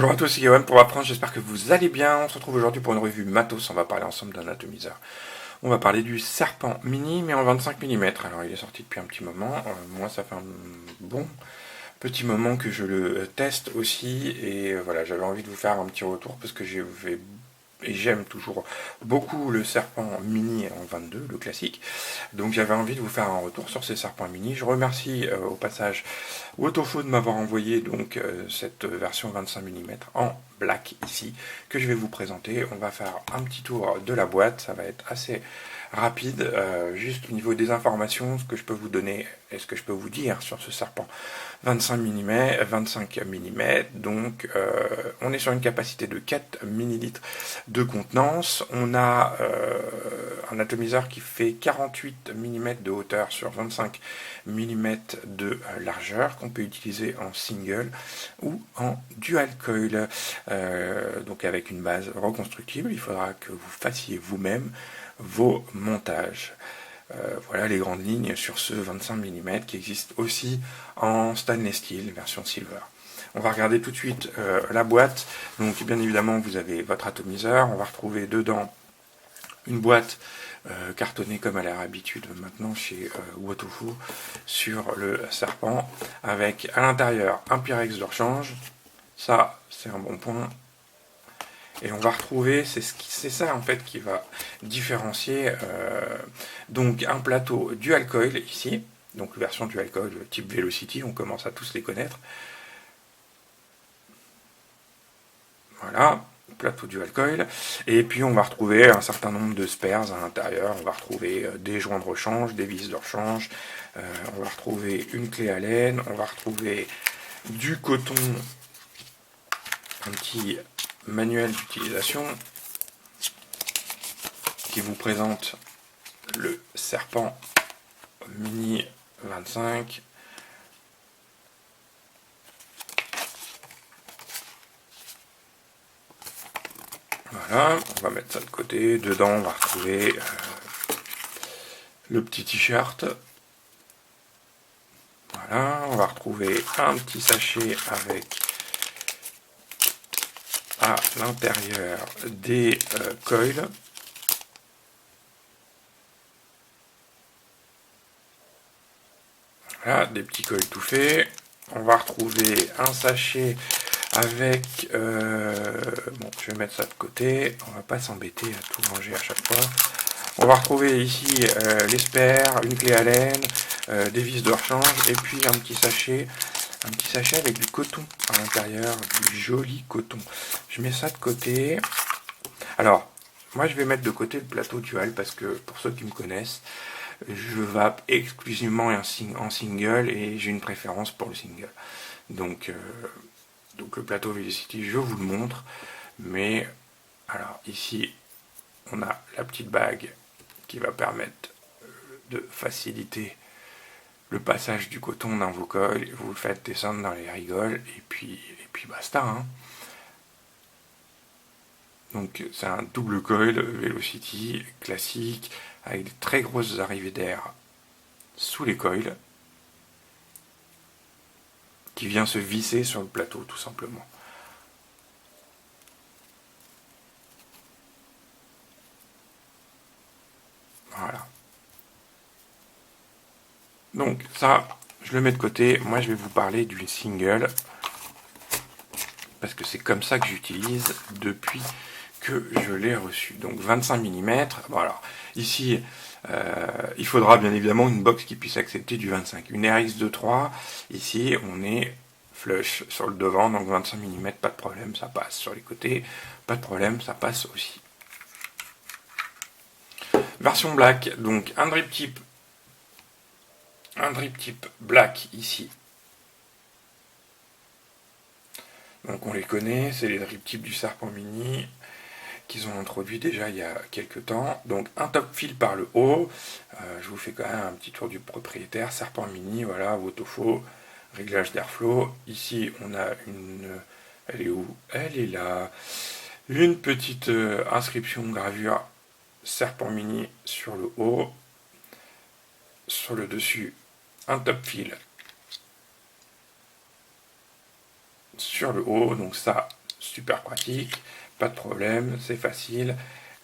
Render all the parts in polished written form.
Bonjour à tous, c'est Yoann pour apprendre, j'espère que vous allez bien. On se retrouve aujourd'hui pour une revue matos, on va parler ensemble d'un atomiseur. On va parler du Serpent Mini, mais en 25 mm. Alors il est sorti depuis un petit moment, moi ça fait un bon petit moment que je le teste aussi, et voilà, j'avais envie de vous faire un petit retour parce que j'aime toujours beaucoup le Serpent Mini en 22, le classique. Donc j'avais envie de vous faire un retour sur ces Serpents Mini. Je remercie au passage Wotofo de m'avoir envoyé donc cette version 25 mm en black ici, que je vais vous présenter. On va faire un petit tour de la boîte, ça va être assez rapide, juste au niveau des informations, ce que je peux vous donner et ce que je peux vous dire sur ce serpent 25 mm, donc on est sur une capacité de 4 millilitres de contenance. On a un atomiseur qui fait 48 mm de hauteur sur 25 mm de largeur, qu'on peut utiliser en single ou en dual coil, donc avec une base reconstructible. Il faudra que vous fassiez vous-même vos montages. Voilà les grandes lignes sur ce 25 mm qui existe aussi en stainless steel version silver. On va regarder tout de suite la boîte. Donc bien évidemment vous avez votre atomiseur. On va retrouver dedans une boîte cartonnée comme à leur habitude maintenant chez Wotofo sur le serpent, avec à l'intérieur un Pyrex de rechange. Ça c'est un bon point. Et on va retrouver, c'est ça en fait qui va différencier donc un plateau dual coil ici, donc version dual coil type Velocity, on commence à tous les connaître. Voilà, plateau dual coil. Et puis on va retrouver un certain nombre de spares à l'intérieur. On va retrouver des joints de rechange, des vis de rechange. On va retrouver une clé à laine. On va retrouver du coton, un petit manuel d'utilisation qui vous présente le Serpent Mini 25. Voilà, on va mettre ça de côté. Dedans, on va retrouver le petit t-shirt. Voilà, on va retrouver un petit sachet avec à l'intérieur des coils. Voilà, des petits coils tout faits. On va retrouver un sachet avec... bon, je vais mettre ça de côté. On va pas s'embêter à tout ranger à chaque fois. On va retrouver ici les spares, une clé à laine, des vis de rechange, et puis un petit sachet avec du coton à l'intérieur, du joli coton. Je mets ça de côté. Alors, moi je vais mettre de côté le plateau dual parce que pour ceux qui me connaissent, je vape exclusivement en single et j'ai une préférence pour le single. Donc le plateau Velocity, je vous le montre. Mais alors ici, on a la petite bague qui va permettre de faciliter le passage du coton dans vos coils. Vous le faites descendre dans les rigoles et puis basta. Hein. Donc c'est un double coil Velocity classique avec de très grosses arrivées d'air sous les coils qui vient se visser sur le plateau tout simplement. Voilà. Donc ça, je le mets de côté. Moi, je vais vous parler du single parce que c'est comme ça que j'utilise depuis que je l'ai reçu. Donc 25 mm. Voilà. Ici, il faudra bien évidemment une box qui puisse accepter du 25. Une RX23, ici, on est flush sur le devant, donc 25 mm, pas de problème, ça passe. Sur les côtés, pas de problème, ça passe aussi. Version black, donc un drip tip black ici. Donc on les connaît, c'est les drip tips du Serpent Mini qu'ils ont introduit déjà il y a quelques temps. Donc un top fill par le haut. Je vous fais quand même un petit tour du propriétaire. Serpent Mini, voilà, Wotofo, réglage d'airflow. Ici on a une... Elle est où? Elle est là. Une petite inscription gravure Serpent Mini sur le haut. Sur le dessus, un top fill sur le haut. Donc ça, super pratique, pas de problème, c'est facile.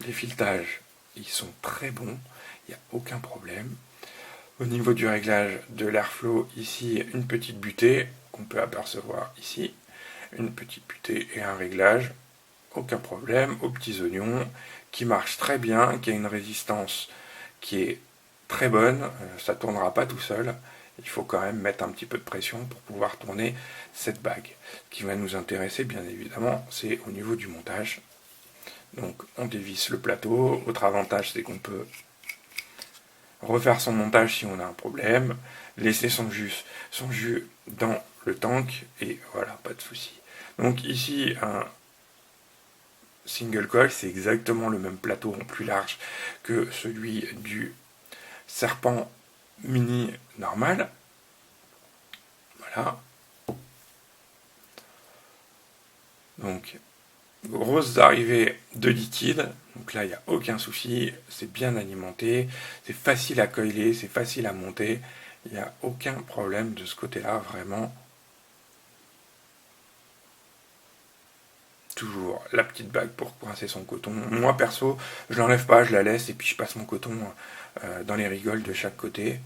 Les filetages, ils sont très bons, il n'y a aucun problème. Au niveau du réglage de l'airflow, ici, une petite butée qu'on peut apercevoir ici. Une petite butée et un réglage, aucun problème, aux petits oignons, qui marche très bien, qui a une résistance qui est très bonne, ça ne tournera pas tout seul. Il faut quand même mettre un petit peu de pression pour pouvoir tourner cette bague. Ce qui va nous intéresser, bien évidemment, c'est au niveau du montage. Donc on dévisse le plateau. Autre avantage, c'est qu'on peut refaire son montage si on a un problème, laisser son jus dans le tank, et voilà, pas de souci. Donc ici, un single coil, c'est exactement le même plateau en plus large que celui du Serpent Mini normal. Voilà. Donc, grosses arrivées de liquide. Donc là, il n'y a aucun souci. C'est bien alimenté. C'est facile à coiler. C'est facile à monter. Il n'y a aucun problème de ce côté-là, vraiment. Toujours la petite bague pour coincer son coton. Moi, perso, je l'enlève pas, je la laisse et puis je passe mon coton dans les rigoles de chaque côté.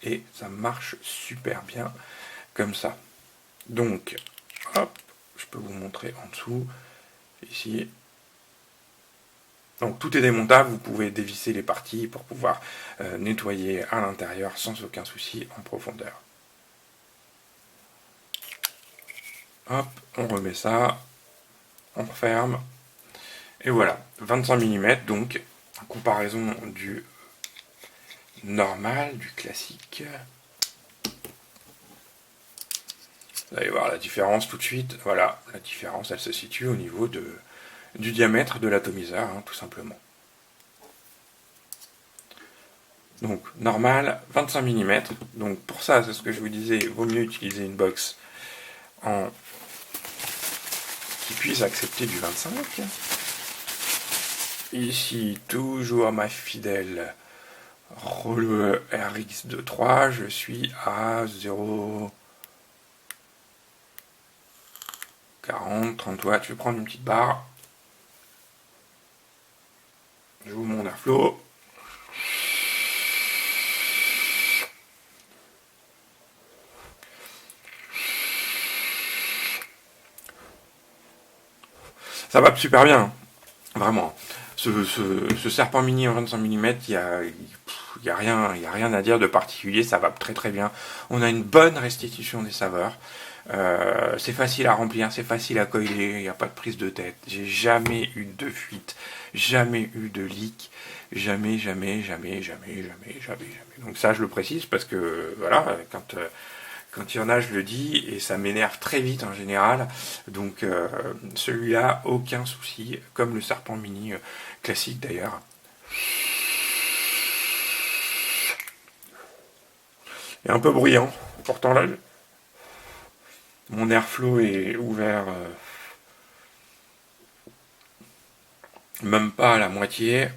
Et ça marche super bien comme ça. Donc, hop, je peux vous montrer en dessous, ici. Donc tout est démontable, vous pouvez dévisser les parties pour pouvoir nettoyer à l'intérieur sans aucun souci en profondeur. Hop, on remet ça, on referme, et voilà, 25 mm, donc en comparaison du normal, du classique. Vous allez voir la différence tout de suite. Voilà, la différence, elle se situe au niveau du diamètre de l'atomiseur, hein, tout simplement. Donc, normal, 25 mm. Donc, pour ça, c'est ce que je vous disais, il vaut mieux utiliser une box qui puisse accepter du 25. Ici, toujours ma fidèle Rollwe RX23, je suis à 0,40, 30 watts. Je vais prendre une petite barre. Je vous mon airflow. Ça va super bien, vraiment. Ce serpent mini en 25 mm, il n'y a rien à dire de particulier, ça va très très bien. On a une bonne restitution des saveurs. C'est facile à remplir, c'est facile à coller, il n'y a pas de prise de tête. J'ai jamais eu de fuite, jamais eu de leak, jamais. Donc ça, je le précise parce que voilà, quand il y en a, je le dis, et ça m'énerve très vite en général. Donc celui-là, aucun souci, comme le serpent mini classique d'ailleurs. Et un peu bruyant, pourtant là, mon airflow est ouvert même pas à la moitié.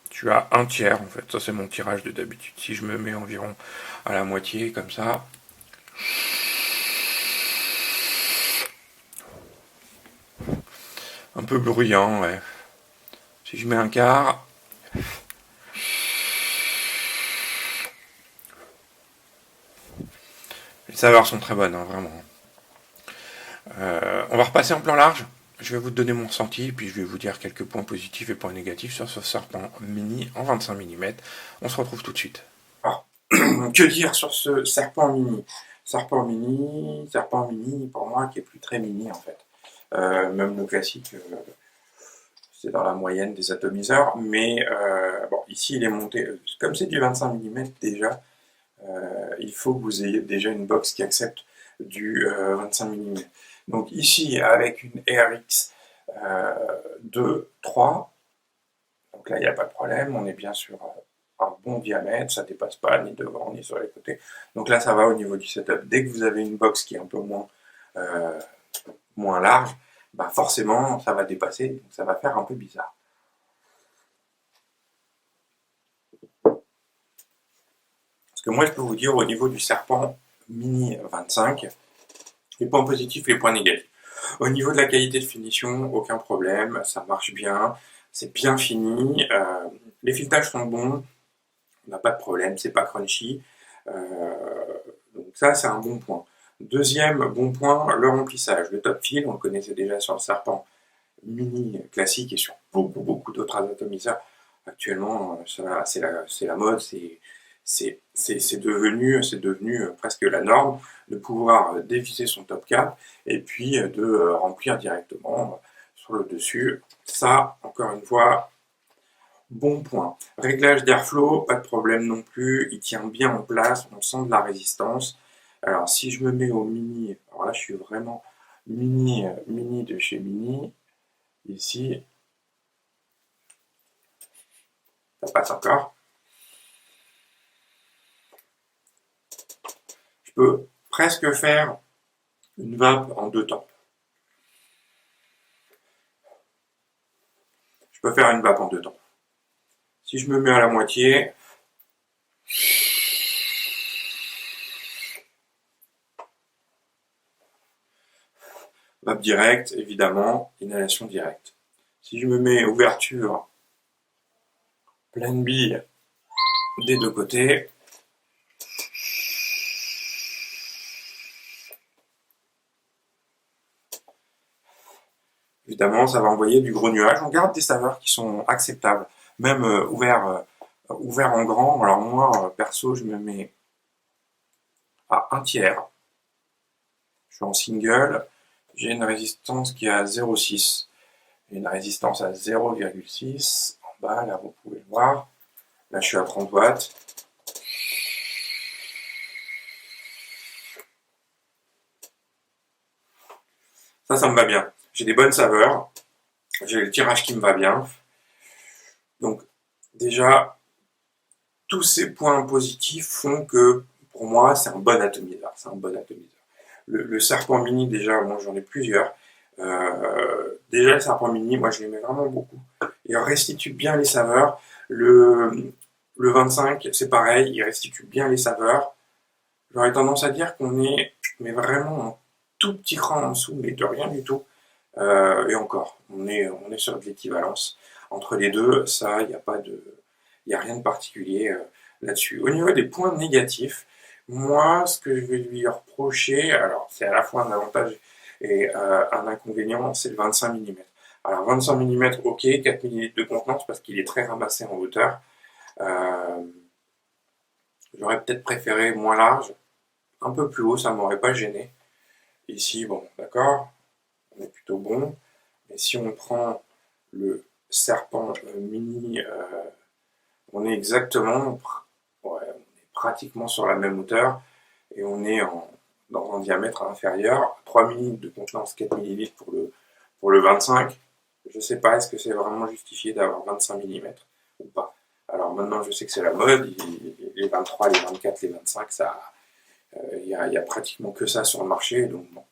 Tu as un tiers en fait, ça c'est mon tirage de d'habitude. Si je me mets environ à la moitié comme ça, un peu bruyant, ouais. Si je mets un quart, les saveurs sont très bonnes, hein, vraiment. On va repasser en plan large. Je vais vous donner mon ressenti, puis je vais vous dire quelques points positifs et points négatifs sur ce serpent mini en 25 mm. On se retrouve tout de suite. Alors, que dire sur ce serpent mini? Serpent mini, pour moi, qui est plus très mini en fait. Même le classique, c'est dans la moyenne des atomiseurs, mais bon, ici il est monté, comme c'est du 25 mm déjà, il faut que vous ayez déjà une box qui accepte du 25 mm. Donc ici, avec une RX 2, 3, donc là il n'y a pas de problème, on est bien sur un bon diamètre, ça ne dépasse pas ni devant ni sur les côtés. Donc là ça va au niveau du setup. Dès que vous avez une box qui est un peu moins large, bah forcément ça va dépasser, donc ça va faire un peu bizarre. Parce que moi je peux vous dire au niveau du serpent mini 25, les points positifs et les points négatifs. Au niveau de la qualité de finition, aucun problème, ça marche bien, c'est bien fini, les filettages sont bons, on n'a pas de problème, c'est pas crunchy. Donc ça, c'est un bon point. Deuxième bon point, le remplissage. Le top fill, on le connaissait déjà sur le Serpent Mini classique et sur beaucoup d'autres atomiseurs. Actuellement, c'est la mode, c'est devenu presque la norme de pouvoir dévisser son top cap et puis de remplir directement sur le dessus. Ça, encore une fois, bon point. Réglage d'airflow, pas de problème non plus, il tient bien en place, on sent de la résistance. Alors si je me mets au mini, alors là je suis vraiment mini de chez Mini, ici, ça passe encore. Je peux presque faire une vape en 2 temps. Je peux faire une vape en 2 temps. Si je me mets à la moitié, vape directe, évidemment, inhalation directe. Si je me mets ouverture pleine bille des deux côtés, évidemment, ça va envoyer du gros nuage. On garde des saveurs qui sont acceptables, même ouvert en grand. Alors moi, perso, je me mets à 1/3. Je suis en single. J'ai une résistance qui est à 0,6. J'ai une résistance à 0,6. En bas, là, vous pouvez le voir. Là, je suis à 30 watts. Ça me va bien. J'ai des bonnes saveurs. J'ai le tirage qui me va bien. Donc, déjà, tous ces points positifs font que, pour moi, c'est un bon atomiseur. C'est un bon atomiseur. Le Serpent Mini, déjà, moi, j'en ai plusieurs. Déjà, le Serpent Mini, moi, je l'aimais vraiment beaucoup. Il restitue bien les saveurs. Le 25, c'est pareil, il restitue bien les saveurs. J'aurais tendance à dire qu'on est mais vraiment un tout petit cran en dessous, mais de rien du tout. Et encore, on est sur de l'équivalence. Entre les deux, ça, il n'y a rien de particulier là-dessus. Au niveau des points négatifs, moi, ce que je vais lui reprocher, alors c'est à la fois un avantage et un inconvénient, c'est le 25 mm. Alors 25 mm, ok, 4 ml de contenance parce qu'il est très ramassé en hauteur. J'aurais peut-être préféré moins large, un peu plus haut, ça ne m'aurait pas gêné. Ici, bon, d'accord, on est plutôt bon. Mais si on prend le Serpent Mini, on est exactement, on est pratiquement sur la même hauteur et on est dans un diamètre inférieur. 3 ml de contenance, 4 ml pour le 25. Je ne sais pas, est-ce que c'est vraiment justifié d'avoir 25 mm ou pas. Alors maintenant, je sais que c'est la mode, les 23, les 24, les 25, il y a pratiquement que ça sur le marché. Donc bon.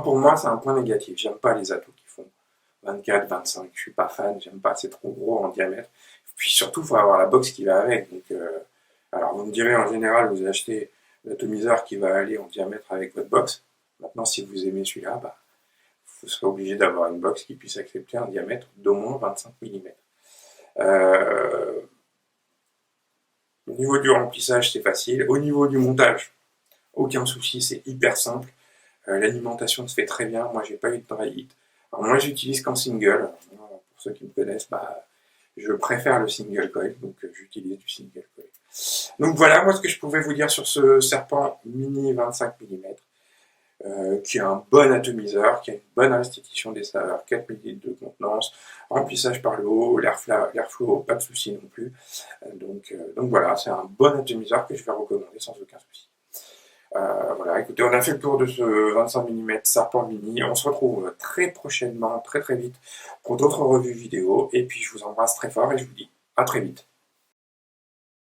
Pour moi, c'est un point négatif. J'aime pas les atos qui font 24, 25. Je suis pas fan, j'aime pas, c'est trop gros en diamètre. Puis surtout, il faut avoir la box qui va avec. Donc, alors vous me direz, en général, vous achetez l'atomiseur qui va aller en diamètre avec votre box. Maintenant, si vous aimez celui-là, bah, vous serez obligé d'avoir une box qui puisse accepter un diamètre d'au moins 25 mm. Au niveau du remplissage, c'est facile. Au niveau du montage, aucun souci, c'est hyper simple. L'alimentation se fait très bien. Moi, j'ai pas eu de dry heat. Alors moi, j'utilise qu'en single. Pour ceux qui me connaissent, bah, je préfère le single coil, donc j'utilise du single coil. Donc voilà, moi ce que je pouvais vous dire sur ce Serpent Mini 25 mm, qui a un bon atomiseur, qui a une bonne restitution des saveurs, 4 ml de contenance, remplissage par le haut, l'airflow, pas de souci non plus. Donc voilà, c'est un bon atomiseur que je vais recommander sans aucun souci. Voilà, écoutez, on a fait le tour de ce 25 mm Serpent Mini. On se retrouve très prochainement, très vite, pour d'autres revues vidéo. Et puis je vous embrasse très fort et je vous dis à très vite.